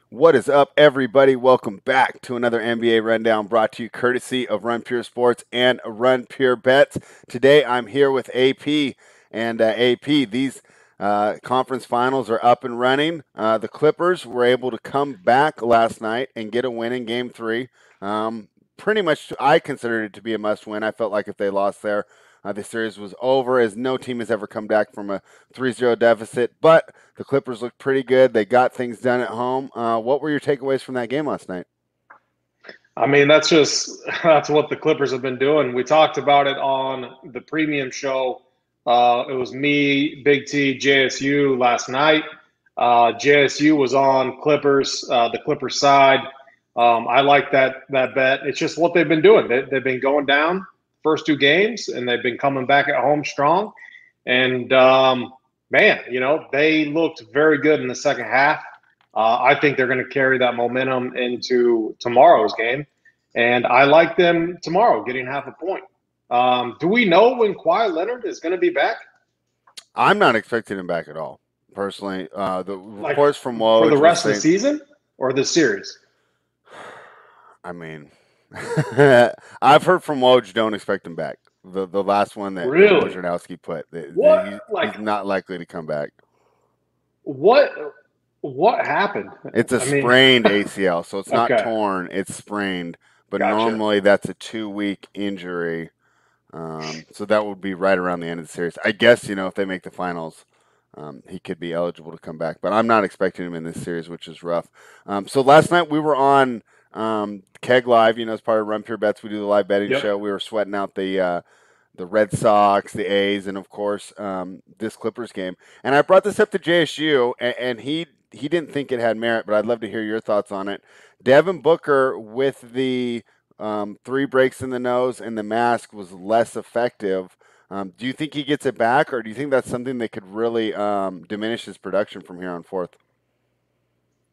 What is up, everybody? Welcome back to another NBA Rundown brought to you courtesy of Run Pure Sports and Run Pure Bets. Today, I'm here with AP. And AP, these conference finals are up and running. The Clippers were able to come back last night and get a win in Game 3. Pretty much, I considered it to be a must win. I felt like if they lost there, the series was over, as no team has ever come back from a 3-0 deficit. But the Clippers looked pretty good. They got things done at home. What were your takeaways from that game last night? I mean, that's what the Clippers have been doing. We talked about it on the premium show. It was me, Big T, JSU last night. JSU was on Clippers, the Clippers side. I like that bet. It's just what they've been doing. They've been going down first two games, and they've been coming back at home strong. And man, they looked very good in the second half. I think they're going to carry that momentum into tomorrow's game. And I like them tomorrow getting half a point. Do we know when Kawhi Leonard is going to be back? I'm not expecting him back at all, personally. The Like reports from for the Woj was rest of the saying, season or the series? I mean, I've heard from Woj, don't expect him back. The last one that Really? Wojnarowski put, What he's not likely to come back. what what happened? It's a I mean, sprained ACL, so it's not okay, torn, it's sprained. But gotcha. normally that's a 2 week injury. So that would be right around the end of the series. I guess, if they make the finals, he could be eligible to come back. But I'm not expecting him in this series, which is rough. So last night we were on Keg Live, as part of Run Pure Bets. We do the live betting Yep. show. We were sweating out the Red Sox, the A's, and of course this Clippers game. And I brought this up to JSU, and he didn't think it had merit, but I'd love to hear your thoughts on it. Devin Booker with the three breaks in the nose and the mask was less effective. Do you think he gets it back, or do you think that's something that could really diminish his production from here on forth?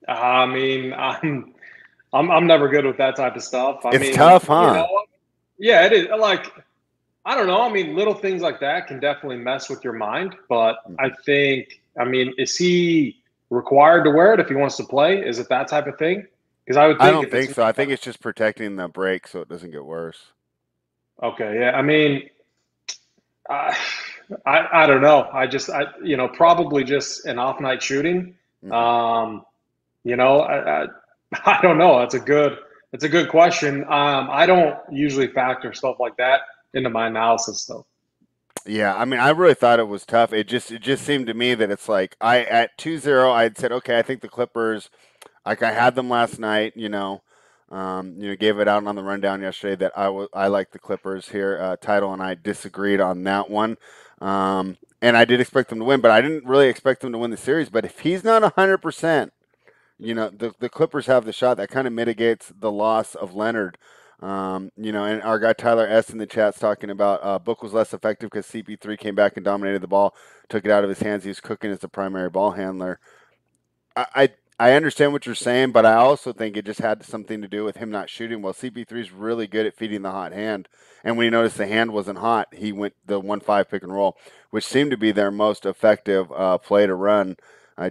I mean, I'm never good with that type of stuff. I It's mean, tough, huh? yeah, it is. Like, I don't know. I mean, little things like that can definitely mess with your mind. But I think, I mean, is he required to wear it if he wants to play? Is it that type of thing? Because I would I think don't if it's think so. I think it's just protecting the break so it doesn't get worse. okay, yeah. I mean, I, I don't know. Probably just an off night shooting. Hmm. Um, I I don't know. That's a good question. I don't usually factor stuff like that into my analysis, though. Yeah, I mean, I really thought it was tough. It just seemed to me that it's like I at 2-0, I'd said, okay, I think the Clippers, like I had them last night, gave it out on the rundown yesterday that I like the Clippers here. Title and I disagreed on that one, and I did expect them to win, but I didn't really expect them to win the series. But if he's not 100%, the Clippers have the shot that kind of mitigates the loss of Leonard. And our guy Tyler S in the chat's talking about Book was less effective because CP3 came back and dominated the ball, took it out of his hands. He was cooking as the primary ball handler. I, I I understand what you're saying, but I also think it just had something to do with him not shooting well. CP3 is really good at feeding the hot hand, and when he noticed the hand wasn't hot, he went the 1-5 pick and roll, which seemed to be their most effective play to run.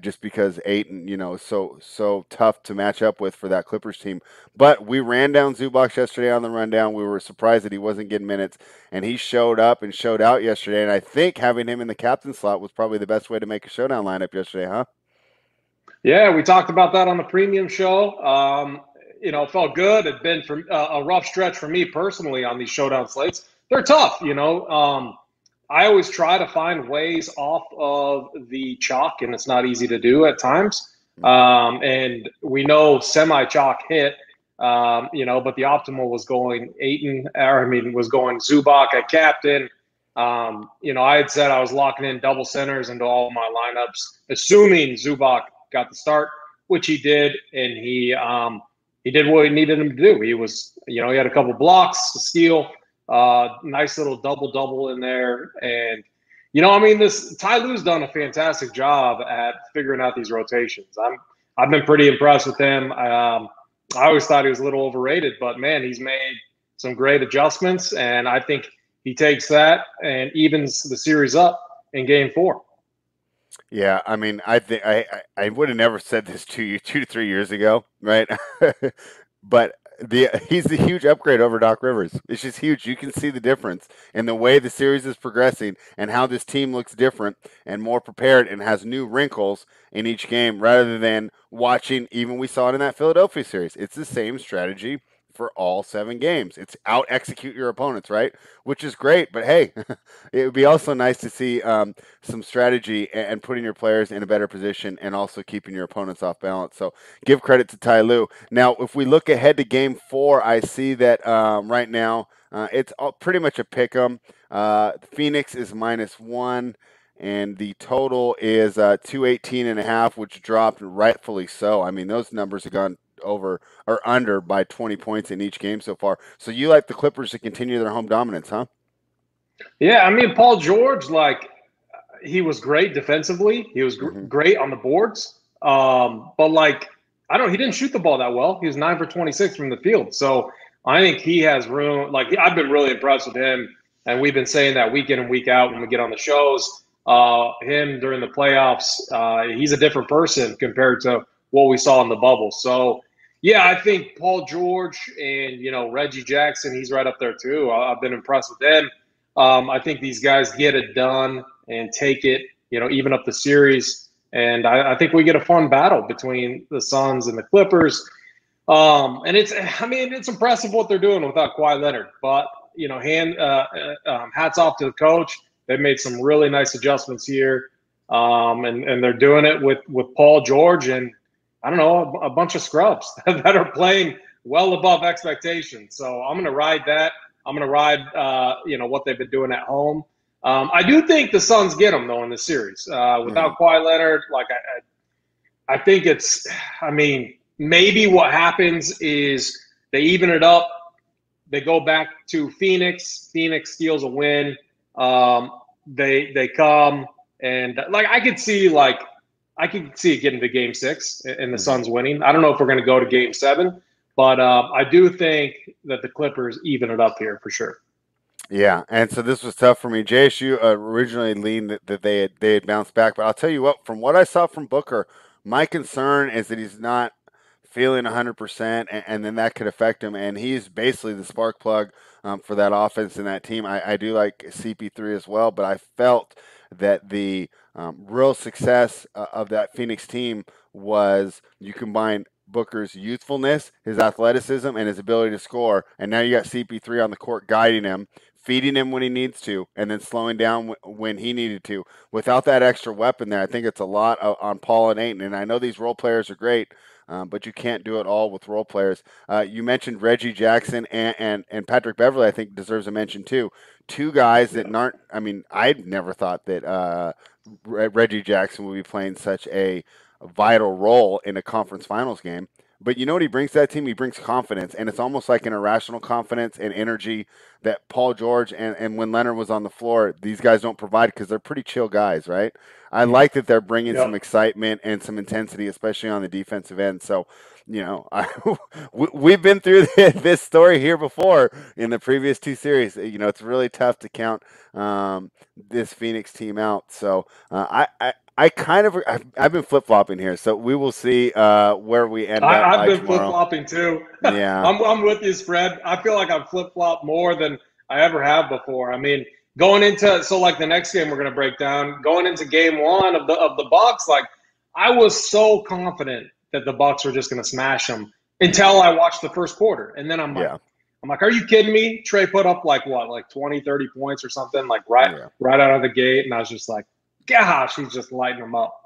Just because Aiton, is so tough to match up with for that Clippers team. But we ran down Zubac yesterday on the rundown. We were surprised that he wasn't getting minutes, and he showed up and showed out yesterday. And I think having him in the captain slot was probably the best way to make a showdown lineup yesterday, huh? Yeah, we talked about that on the premium show. It felt good. It'd been a rough stretch for me personally on these showdown slates. They're tough. I always try to find ways off of the chalk, and it's not easy to do at times. And we know semi chalk hit, but the optimal was going was going Zubac at captain. I had said I was locking in double centers into all my lineups, assuming Zubac got the start, which he did, and he did what he needed him to do. He was, he had a couple blocks, a steal, nice little double in there, and this Ty Lue's done a fantastic job at figuring out these rotations. I've been pretty impressed with him. I always thought he was a little overrated, but man, he's made some great adjustments, and I think he takes that and evens the series up in Game 4. Yeah, I mean, I think I would have never said this to you 2 to 3 years ago, right? But he's a huge upgrade over Doc Rivers. It's just huge. You can see the difference in the way the series is progressing and how this team looks different and more prepared and has new wrinkles in each game rather than watching. Even we saw it in that Philadelphia series. It's the same strategy for all 7 games. It's out execute your opponents, right? Which is great. But hey, it would be also nice to see some strategy and putting your players in a better position and also keeping your opponents off balance. So give credit to Ty Lue. Now, if we look ahead to Game 4, I see that right now it's all, pretty much a pick 'em. Phoenix is -1. And the total is 218.5, which dropped rightfully so. I mean, those numbers have gone over or under by 20 points in each game so far. So you like the Clippers to continue their home dominance, huh? Yeah, I mean, Paul George, like, he was great defensively. He was Hmm. great on the boards. But like, I don't. He didn't shoot the ball that well. He was 9 for 26 from the field. So I think he has room. Like, I've been really impressed with him, and we've been saying that week in and week out when we get on the shows. Him during the playoffs, he's a different person compared to what we saw in the bubble. So yeah, I think Paul George and Reggie Jackson, he's right up there too. I've been impressed with them. I think these guys get it done and take it, even up the series. And I think we get a fun battle between the Suns and the Clippers. And I mean, it's impressive what they're doing without Kawhi Leonard. But hats off to the coach. They've made some really nice adjustments here, and they're doing it with Paul George and I don't know a bunch of scrubs that are playing well above expectations. So I'm going to ride that. I'm going to ride, what they've been doing at home. I do think the Suns get them though in the series Hmm. without Kawhi Leonard. Like I think it's. I mean, maybe what happens is they even it up. They go back to Phoenix. Phoenix steals a win. They come and like I could see it getting to Game 6 and the Hmm. Suns winning. I don't know if we're going to go to Game 7, but I do think that the Clippers even it up here for sure. Yeah, and so this was tough for me. JSU originally leaned that they had bounced back, but I'll tell you what, from what I saw from Booker, my concern is that he's not feeling 100%, and then that could affect him. And he's basically the spark plug for that offense and that team. I do like CP3 as well, but I felt that the real success of that Phoenix team was you combine Booker's youthfulness, his athleticism, and his ability to score, and now you got CP3 on the court guiding him, feeding him when he needs to, and then slowing down when he needed to. Without that extra weapon there, I think it's a lot on Paul and Ayton. And I know these role players are great, but you can't do it all with role players. You mentioned Reggie Jackson and Patrick Beverly. I think deserves a mention too. Two guys Yeah. that aren't. I mean, I never thought that Reggie Jackson would be playing such a vital role in a conference finals game. But you know what he brings to that team? He brings confidence, and it's almost like an irrational confidence and energy that Paul George and when Leonard was on the floor, these guys don't provide because they're pretty chill guys, right? I like that they're bringing some Yep. excitement and some intensity, especially on the defensive end. So, we've been through this story here before in the previous 2 series. It's really tough to count this Phoenix team out. So, I kind of I've been flip flopping here, so we will see where we end up I've by been flip tomorrow. flopping too. Yeah, I'm with you, spread. I feel like I've flip flopped more than I ever have before. I mean, going into like the next game we're going to break down, going into Game 1 of the Bucks, like I was so confident that the Bucks were just going to smash them until I watched the first quarter, and then yeah, I'm like, are you kidding me? Trey put up like what, like 20, 30 points or something, like right yeah. right out of the gate, and I was just like, gosh, he's just lighting them up.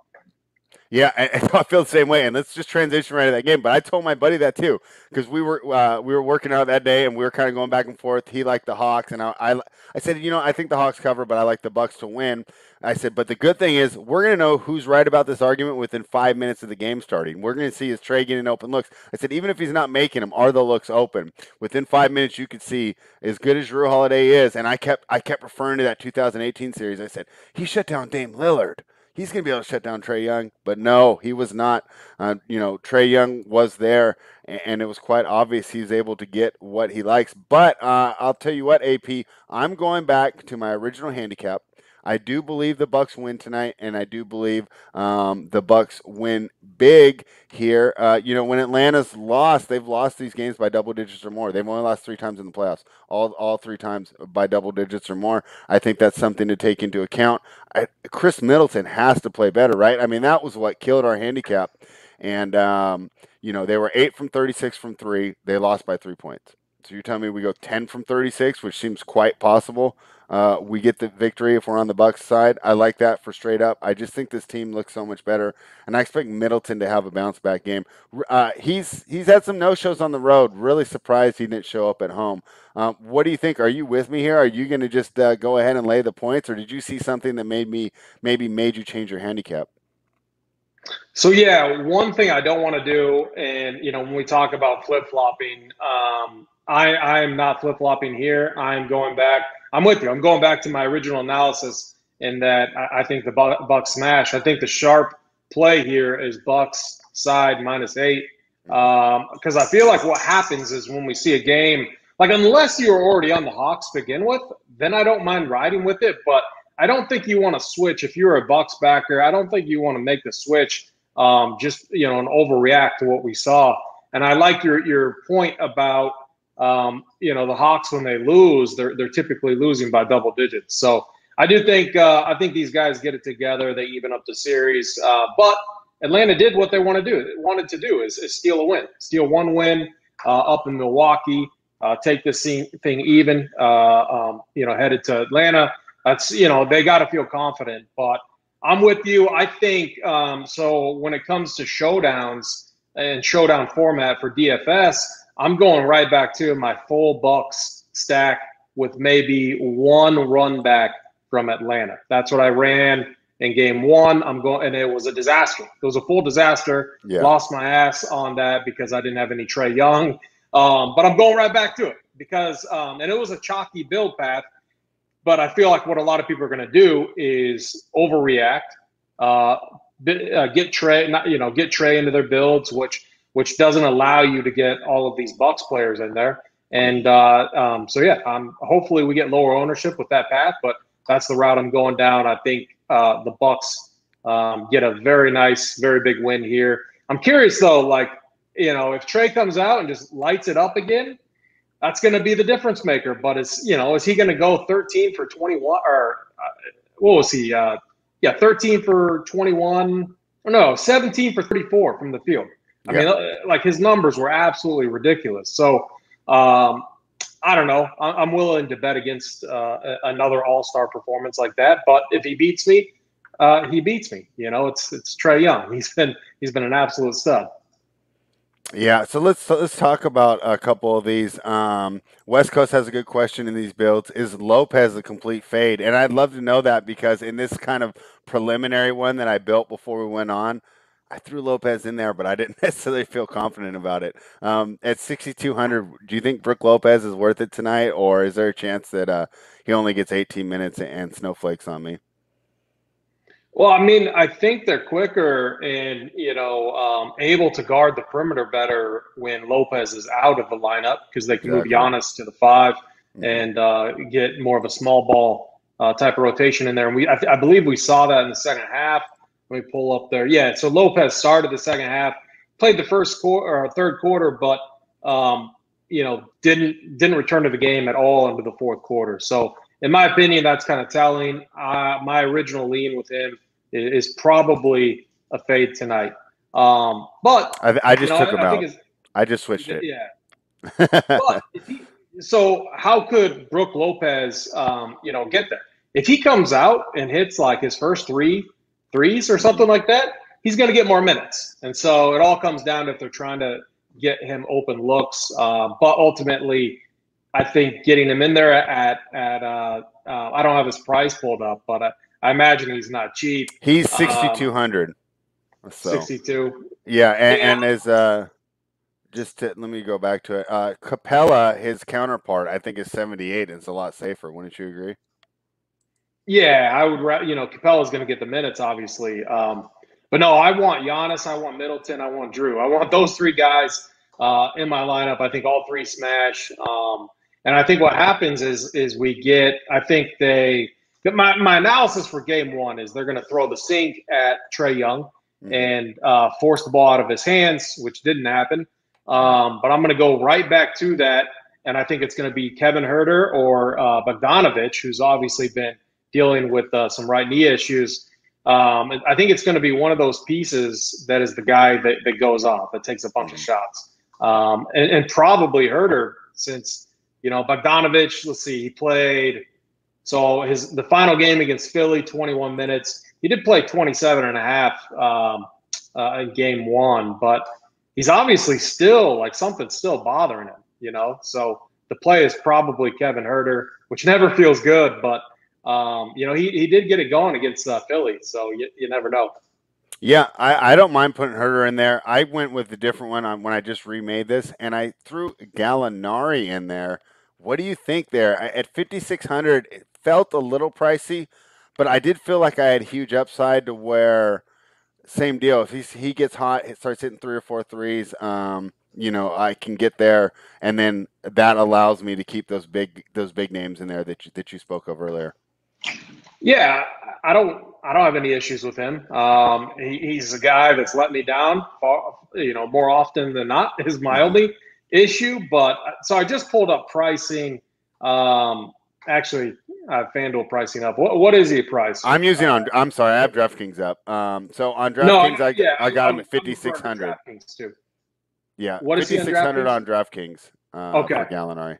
Yeah, I feel the same way. And let's just transition right to that game. But I told my buddy that too because we were working out that day and we were kind of going back and forth. He liked the Hawks, and I said, I think the Hawks cover, but I like the Bucks to win. I said, but the good thing is we're going to know who's right about this argument within 5 minutes of the game starting. We're going to see is Trey getting open looks. I said, even if he's not making them, are the looks open? Within 5 minutes, you could see as good as Drew Holiday is. And I kept referring to that 2018 series. I said he shut down Dame Lillard. He's going to be able to shut down Trey Young. But no, he was not. Trey Young was there, and it was quite obvious he's able to get what he likes. But I'll tell you what, AP, I'm going back to my original handicap. I do believe the Bucks win tonight, and I do believe the Bucks win big here. When Atlanta's lost, they've lost these games by double digits or more. They've only lost 3 times in the playoffs, all 3 times by double digits or more. I think that's something to take into account. Chris Middleton has to play better, right? I mean, that was what killed our handicap. And they were 8 from 36 from three. They lost by 3 points. So you're telling me we go 10 from 36, which seems quite possible. We get the victory if we're on the Bucks side. I like that for straight up. I just think this team looks so much better, and I expect Middleton to have a bounce back game. He's had some no shows on the road. Really surprised he didn't show up at home. What do you think? Are you with me here? Are you going to just go ahead and lay the points, or did you see something that made you change your handicap? So yeah, one thing I don't want to do, and when we talk about flip flopping, I am not flip flopping here. I'm going back. I'm with you. I'm going back to my original analysis in that I think the Bucks smash. I think the sharp play here is Bucks side -8, because I feel like what happens is when we see a game, like unless you're already on the Hawks to begin with, then I don't mind riding with it, but I don't think you want to switch. If you're a Bucks backer, I don't think you want to make the switch and overreact to what we saw. And I like your point about the Hawks when they lose, they're typically losing by double digits. So I do think these guys get it together. They even up the series, but Atlanta did what they wanted to do is steal a win, steal one win up in Milwaukee, take this thing even. Headed to Atlanta. That's they got to feel confident, but I'm with you. I think so. When it comes to showdowns and showdown format for DFS, I'm going right back to my full Bucks stack with maybe one run back from Atlanta. That's what I ran in game one. And it was a disaster. It was a full disaster. Yeah. Lost my ass on that because I didn't have any Trae Young. But I'm going right back to it because and it was a chalky build path. But I feel like what a lot of people are going to do is overreact, get Trae into their builds, which doesn't allow you to get all of these Bucks players in there. And hopefully we get lower ownership with that path, but that's the route I'm going down. I think the Bucks get a very nice, very big win here. I'm curious though, if Trae comes out and just lights it up again, that's going to be the difference maker. But is he going to go 13 for 21 or what was he? 13 for 21. Or no, 17 for 34 from the field. I mean, his numbers were absolutely ridiculous. So I don't know. I'm willing to bet against another all-star performance like that. But if he beats me, he beats me. It's Trae Young. He's been an absolute stud. Yeah, so let's talk about a couple of these. West Coast has a good question in these builds. Is Lopez a complete fade? And I'd love to know that because in this kind of preliminary one that I built before we went on, I threw Lopez in there, but I didn't necessarily feel confident about it. At 6,200, do you think Brook Lopez is worth it tonight, or is there a chance that he only gets 18 minutes and snowflakes on me? Well, I mean, I think they're quicker and, able to guard the perimeter better when Lopez is out of the lineup because they can move Giannis to the 5 and get more of a small ball type of rotation in there. And I believe we saw that in the second half. Let me pull up there. Yeah, so Lopez started the second half, played the first quarter or third quarter, but, didn't return to the game at all into the fourth quarter. So in my opinion, that's kind of telling. My original lean with him is probably a fade tonight. But I just took him out. I just switched it. Yeah. But so how could Brook Lopez, get there? If he comes out and hits like his first threes or something like that, he's going to get more minutes. And so it all comes down to if they're trying to get him open looks. But ultimately, I think getting him in there at I don't have his price pulled up, but I imagine he's not cheap. He's 6,200. So. 62. Yeah, and as let me go back to it. Capella, his counterpart, I think is 78, and it's a lot safer. Wouldn't you agree? Yeah, I would. Capella's going to get the minutes, obviously. But no, I want Giannis, I want Middleton, I want Drew. I want those three guys in my lineup. I think all three smash. And I think what happens is we get. I think they My analysis for game one is they're going to throw the sink at Trae Young Mm-hmm. and force the ball out of his hands, which didn't happen. But I'm going to go right back to that, and I think it's going to be Kevin Herter or Bogdanovich, who's obviously been dealing with some right knee issues. I think it's going to be one of those pieces that is the guy that goes off, that takes a bunch of shots. And probably Herter, since, Bogdanovich, let's see, he played – so the final game against Philly, 21 minutes. He did play 27 and a half in game one, but he's obviously still something's still bothering him, So the play is probably Kevin Herter, which never feels good, but he did get it going against Philly, so you never know. Yeah, I don't mind putting Herter in there. I went with a different one when I just remade this, and I threw Gallinari in there. What do you think there? At 5,600, it felt a little pricey, but I did feel like I had huge upside to where same deal. If he gets hot, it starts hitting 3 or 4 threes. I can get there, and then that allows me to keep those big names in there that you spoke of earlier. Yeah, I don't have any issues with him. He's a guy that's let me down, more often than not is my Mm-hmm. only issue. But so I just pulled up pricing. Actually, FanDuel pricing up. What is he priced? I'm sorry, I have DraftKings up. So on No, DraftKings, yeah, I got him I'm at referring to 5,600. DraftKings too. Yeah, What is he on 5,600 DraftKings? on DraftKings Okay. for Gallinari.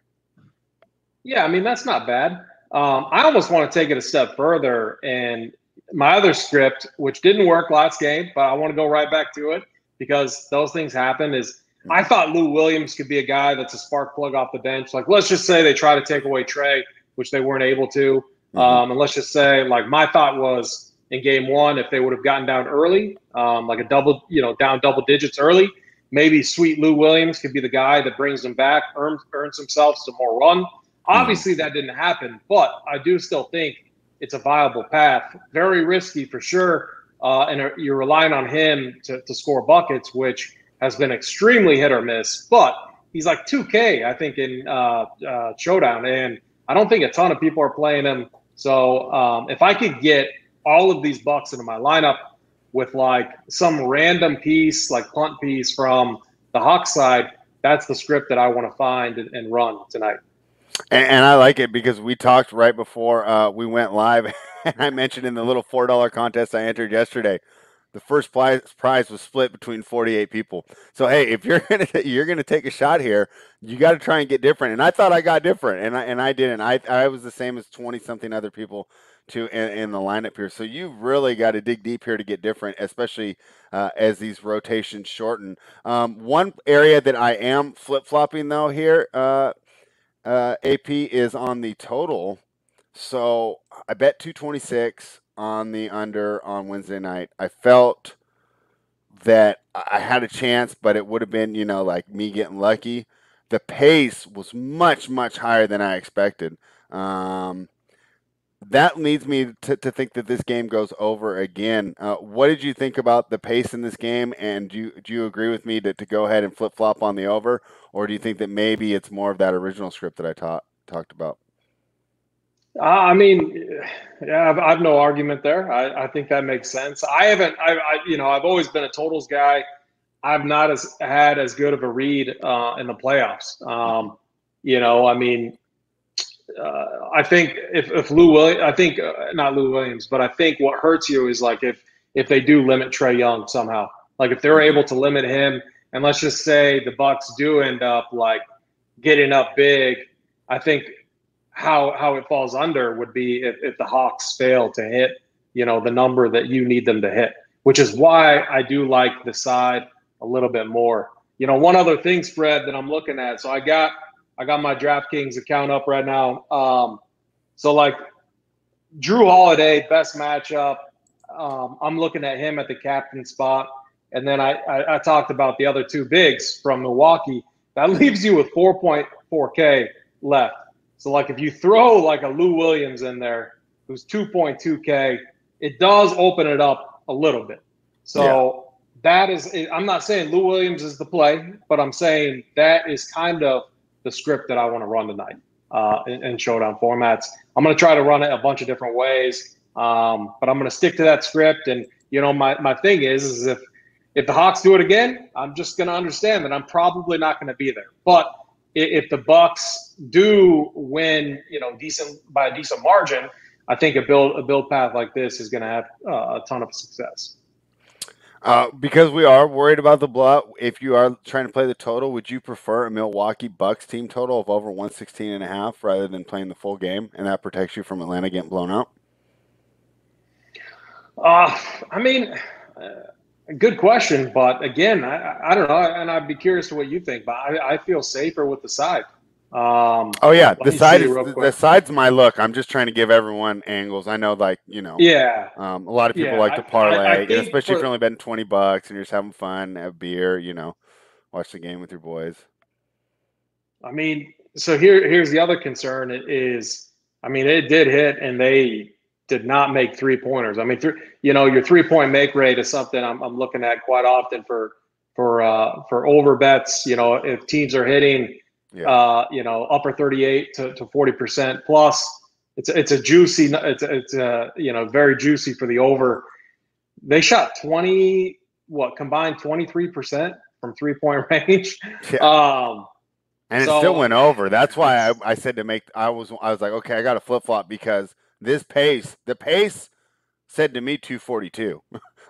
Yeah, I mean, that's not bad. I almost want to take it a step further. And my other script, which didn't work last game, but I want to go right back to it because those things happen, is I Mm-hmm. thought Lou Williams could be a guy that's a spark plug off the bench. Like, let's just say they try to take away Trae, which they weren't able to. Mm-hmm. And let's just say, my thought was in game one, if they would have gotten down early, like a double, down double digits early, maybe sweet Lou Williams could be the guy that brings them back, earns himself some more run. Mm-hmm. Obviously, that didn't happen, but I do still think it's a viable path. Very risky for sure, and you're relying on him to score buckets, which has been extremely hit or miss. But he's like 2K, I think, in Showdown, and I don't think a ton of people are playing him. So if I could get all of these bucks into my lineup with some random piece, like punt piece from the Hawks side, that's the script that I want to find and run tonight. And I like it because we talked right before we went live, and I mentioned in the little $4 contest I entered yesterday, the first prize was split between 48 people. So hey, if you're gonna take a shot here, you got to try and get different. And I thought I got different, and I didn't. I was the same as 20 something other people too in the lineup here. So you really got to dig deep here to get different, especially as these rotations shorten. One area that I am flip flopping though here. AP is on the total. So I bet 226 on the under on Wednesday night. I felt that I had a chance, but it would have been, like me getting lucky. The pace was much, much higher than I expected. Um, that leads me to think that this game goes over again. What did you think about the pace in this game? And do you agree with me to go ahead and flip flop on the over? Or do you think that maybe it's more of that original script that I talked about? I mean, yeah, I've no argument there. I think that makes sense. I haven't, I've always been a totals guy. I've not had as good of a read in the playoffs. I mean, I think if Lou Williams, I think not Lou Williams, but I think what hurts you is if they do limit Trae Young somehow, like if they're Mm-hmm. able to limit him, and let's just say the Bucks do end up getting up big, I think how it falls under would be if the Hawks fail to hit, the number that you need them to hit, which is why I do like the side a little bit more. One other thing, spread that I'm looking at. So I got my DraftKings account up right now. So Drew Holiday, best matchup. I'm looking at him at the captain spot. And then I talked about the other two bigs from Milwaukee. That leaves you with 4.4K left. So if you throw a Lou Williams in there, who's 2.2K, it does open it up a little bit. Yeah. So that is, I'm not saying Lou Williams is the play, but I'm saying that is kind of the script that I want to run tonight. in showdown formats. I'm going to try to run it a bunch of different ways, but I'm going to stick to that script. And my thing is if the Hawks do it again, I'm just going to understand that I'm probably not going to be there. But if the Bucks do win, decent by a decent margin, I think a build path like this is going to have a ton of success. Because we are worried about the blowout, if you are trying to play the total, would you prefer a Milwaukee Bucks team total of over 116.5 rather than playing the full game, and that protects you from Atlanta getting blown out? I mean, good question, but again, I don't know, and I'd be curious to what you think. But I feel safer with the side. Oh yeah, Let me see real quick. the side's my look. I'm just trying to give everyone angles. I know, Yeah, a lot of people yeah. like to I parlay, think especially if for you're only betting $20 and you're just having fun, have a beer, watch the game with your boys. I mean, so here's the other concern is, I mean, it did hit and they did not make 3-pointers. I mean, your 3-point make rate is something I'm looking at quite often for over bets. If teams are hitting, Yeah, upper 38 to 40% plus, it's a juicy, it's very juicy for the over. They shot combined 23% from 3-point range. yeah. Um, And it still so went over. That's why it's I said I was like, okay, I got to flip flop because the pace said to me 242.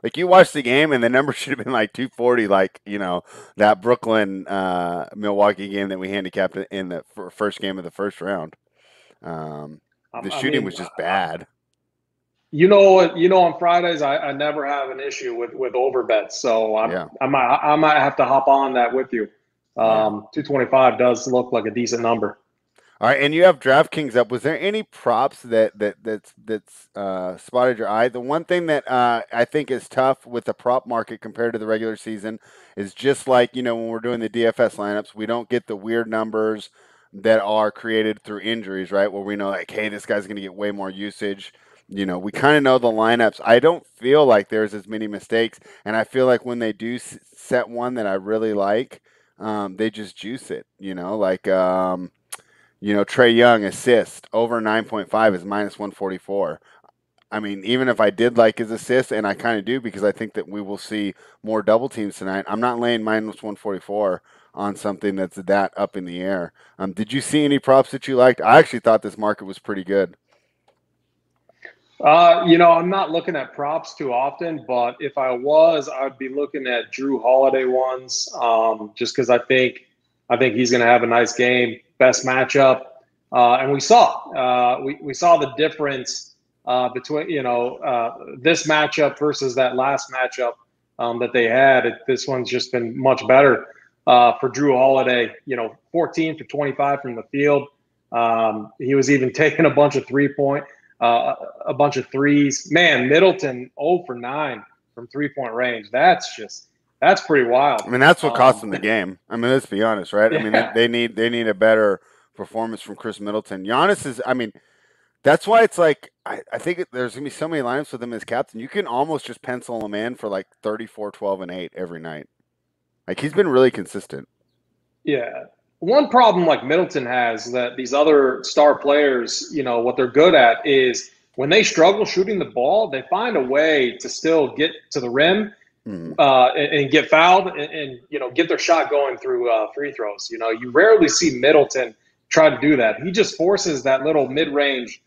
Like you watched the game and the number should have been like 240, like that Brooklyn Milwaukee game that we handicapped in the first game of the first round. The I shooting mean, was just bad. on Fridays I never have an issue with over bets, so Yeah, I might have to hop on that with you. yeah. 225 does look like a decent number. All right, and you have DraftKings up. Was there any props that's spotted your eye? The one thing that I think is tough with the prop market compared to the regular season is just like when we're doing the DFS lineups, we don't get the weird numbers that are created through injuries, right? Where we know like, hey, this guy's going to get way more usage. We kind of know the lineups. I don't feel like there's as many mistakes, and I feel like when they do set one that I really like, they just juice it. Trey Young assist over 9.5 is minus 144. I mean, even if I did like his assist, and I kind of do because I think that we will see more double teams tonight, I'm not laying minus 144 on something that's that up in the air. Did you see any props that you liked? I actually thought this market was pretty good. I'm not looking at props too often, but if I was, I'd be looking at Drew Holiday ones, just because I think he's going to have a nice game, best matchup, and we saw the difference between this matchup versus that last matchup that they had. This one's just been much better for Drew Holiday. 14 for 25 from the field. He was even taking a bunch of a bunch of threes. Man, Middleton 0 for 9 from 3-point range. That's pretty wild. I mean, that's what cost them the game. I mean, let's be honest, right? I mean, Yeah. they need a better performance from Chris Middleton. Giannis is, I mean, that's why it's like I think there's gonna be so many lineups with him as captain. You can almost just pencil him in for like 34, 12, and 8 every night. Like he's been really consistent. Yeah. One problem like Middleton has that these other star players, what they're good at is when they struggle shooting the ball, they find a way to still get to the rim Mm-hmm. and get fouled and get their shot going through free throws. You rarely see Middleton try to do that. He just forces that little mid-range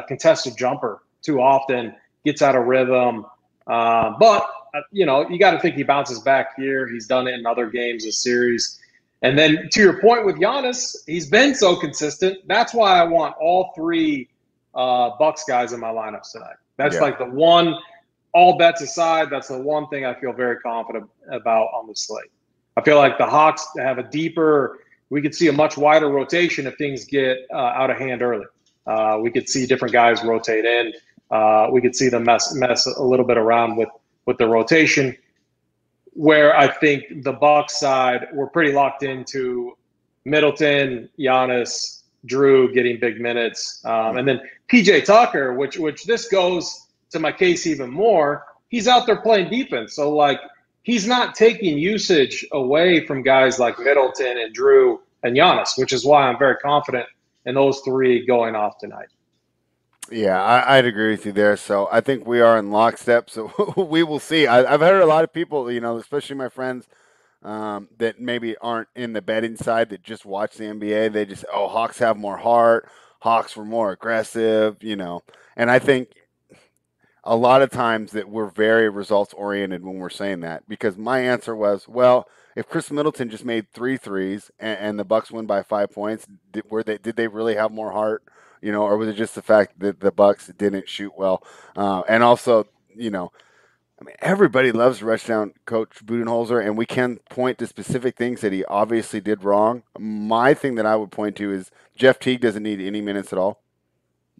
contested jumper too often, gets out of rhythm. But you got to think he bounces back here. He's done it in other games this series. And then to your point with Giannis, he's been so consistent. That's why I want all three Bucks guys in my lineups tonight. That's Yeah. like the one, all bets aside, that's the one thing I feel very confident about on the slate. I feel like the Hawks have we could see a much wider rotation if things get out of hand early. We could see different guys rotate in. We could see them mess a little bit around with the rotation. Where I think the Bucks side, we're pretty locked into Middleton, Giannis, Drew getting big minutes, and then PJ Tucker, which this goes to my case even more. He's out there playing defense, so like he's not taking usage away from guys like Middleton and Drew and Giannis, which is why I'm very confident and those three going off tonight. Yeah, I'd agree with you there. So I think we are in lockstep. So we will see. I've heard a lot of people, especially my friends that maybe aren't in the betting side that just watch the NBA. They just, oh, Hawks have more heart. Hawks were more aggressive, And I think a lot of times that we're very results oriented when we're saying that because my answer was, well, if Chris Middleton just made three threes and the Bucks win by 5 points, did they really have more heart, or was it just the fact that the Bucks didn't shoot well, and also, I mean, everybody loves to rush down Coach Budenholzer, and we can point to specific things that he obviously did wrong. My thing that I would point to is Jeff Teague doesn't need any minutes at all.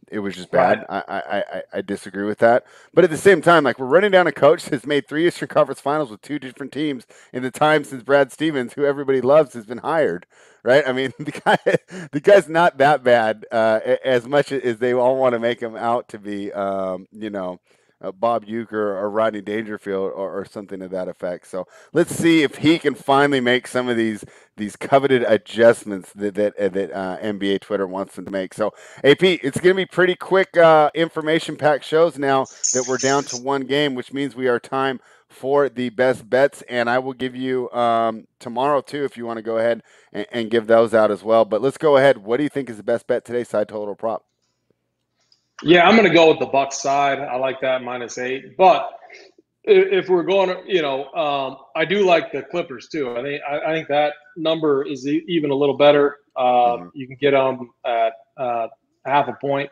It was just Right. bad. I disagree with that. But at the same time, like we're running down a coach that's made three Eastern Conference Finals with two different teams in the time since Brad Stevens, who everybody loves, has been hired. Right? I mean, the guy's not that bad as much as they all want to make him out to be. Bob Uecker or Rodney Dangerfield or something to that effect. So let's see if he can finally make some of these coveted adjustments that NBA Twitter wants them to make. So AP, it's going to be pretty quick information packed shows now that we're down to one game, which means we are time for the best bets, and I will give you tomorrow too if you want to go ahead and give those out as well. But let's go ahead. What do you think is the best bet today? Side total or prop? Yeah, I'm going to go with the Bucks side. I like that -8. But if we're going, I do like the Clippers too. I think that number is even a little better. Mm-hmm. You can get them at half a point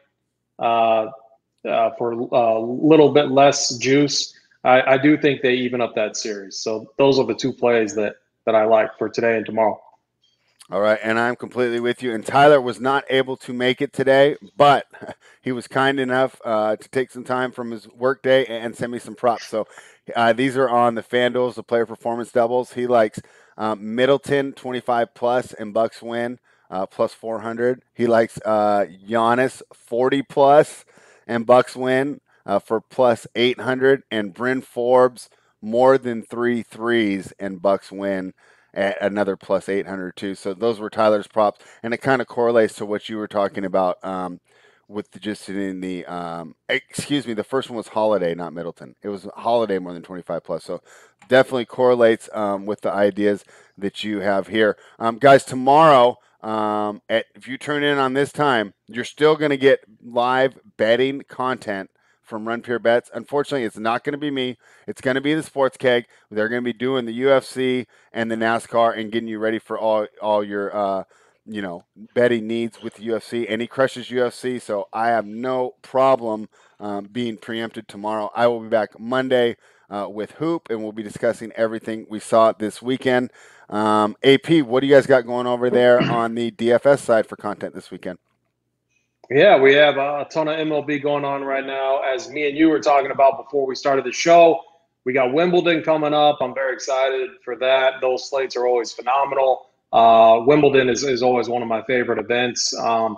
for a little bit less juice. I do think they even up that series. So those are the two plays that I like for today and tomorrow. All right, and I'm completely with you. And Tyler was not able to make it today, but he was kind enough to take some time from his workday and send me some props. So these are on the FanDuel's, the player performance doubles. He likes Middleton 25 plus and Bucks win plus 400. He likes Giannis 40 plus and Bucks win for plus 800, and Bryn Forbes more than three threes and Bucks win at another plus 800 too. So those were Tyler's props, and it kind of correlates to what you were talking about with just in the excuse me. The first one was Holiday, not Middleton. It was Holiday more than 25 plus. So definitely correlates with the ideas that you have here, guys. Tomorrow. If you turn in on this time, you're still going to get live betting content from Run Pure Bets. Unfortunately, it's not going to be me. It's going to be the Sports Keg. They're going to be doing the UFC and the NASCAR and getting you ready for all your betting needs with the UFC. And he crushes UFC, so I have no problem being preempted tomorrow. I will be back Monday with Hoop, and we'll be discussing everything we saw this weekend. AP, what do you guys got going over there on the DFS side for content this weekend? Yeah, we have a ton of MLB going on right now. As me and you were talking about before we started the show, we got Wimbledon coming up. I'm very excited for that. Those slates are always phenomenal. Wimbledon is always one of my favorite events, and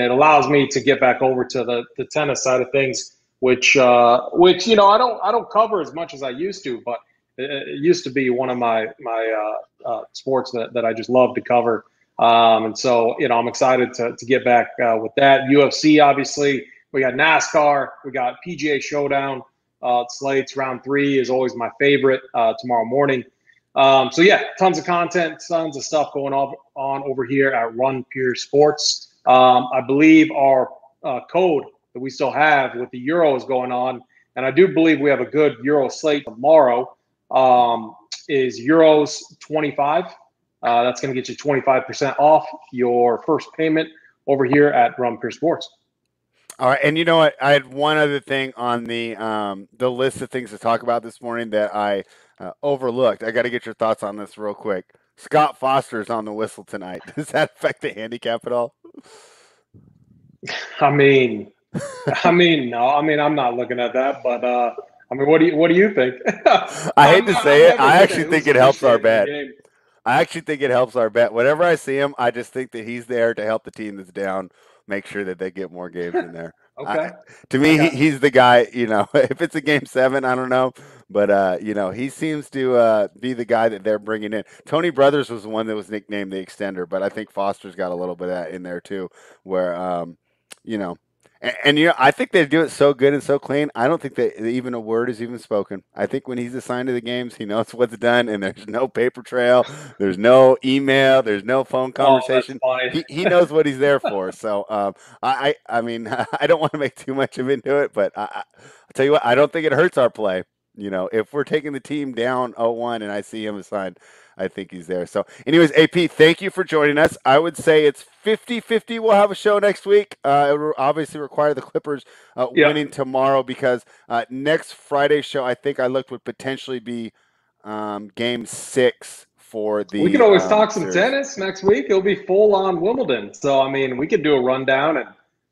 it allows me to get back over to the tennis side of things, which I don't cover as much as I used to, but it used to be one of my sports that I just love to cover. And so, I'm excited to get back with that. UFC, obviously, we got NASCAR, we got PGA Showdown. Slates round 3 is always my favorite tomorrow morning. So yeah, tons of content, tons of stuff going on over here at Run Pure Sports. I believe our code that we still have with the Euros going on, and I do believe we have a good Euro slate tomorrow, is Euros 25. That's going to get you 25% off your first payment over here at Run Pure Sports. All right, and you know what? I had one other thing on the list of things to talk about this morning that I overlooked. I got to get your thoughts on this real quick. Scott Foster's on the whistle tonight. Does that affect the handicap at all? I mean, no. I mean, I'm not looking at that, but what do you think? I hate to I'm say it. never I good actually at think who's it helps our officiating the bet. game. I actually think it helps our bet. Whenever I see him, I just think that he's there to help the team that's down, make sure that they get more games in there. Okay, To I me, got you. he's the guy. If it's a game 7, I don't know, But he seems to be the guy that they're bringing in. Tony Brothers was the one that was nicknamed the extender, but I think Foster's got a little bit of that in there too, where you know. I think they do it so good and so clean. I don't think that even a word is even spoken. I think when he's assigned to the games, he knows what's done, and there's no paper trail, there's no email, there's no phone Oh, that's conversation. funny. He knows what he's there for. So I mean I don't want to make too much of into it, but I'll tell you what, I don't think it hurts our play. If we're taking the team down 0-1 and I see him assigned, I think he's there. So, anyways, AP, thank you for joining us. I would say it's 50-50. We'll have a show next week. It will obviously require the Clippers Yep. winning tomorrow because next Friday's show, I think I looked, would potentially be game 6 for We could the always talk some series. tennis next week. It'll be full on Wimbledon. So, I mean, we could do a rundown and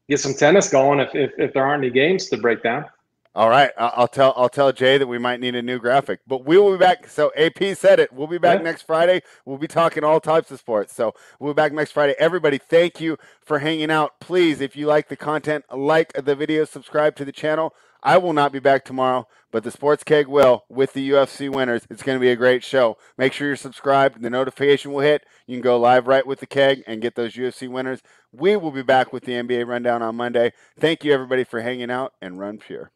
get some tennis going if there aren't any games to break down. All right, I'll tell Jay that we might need a new graphic, but we will be back. So AP said it. We'll be back Yeah. next Friday. We'll be talking all types of sports. So we'll be back next Friday. Everybody, thank you for hanging out. Please, if you like the content, like the video, subscribe to the channel. I will not be back tomorrow, but the Sports Keg will with the UFC winners. It's going to be a great show. Make sure you're subscribed. The notification will hit. You can go live right with the Keg and get those UFC winners. We will be back with the NBA rundown on Monday. Thank you, everybody, for hanging out, and run pure.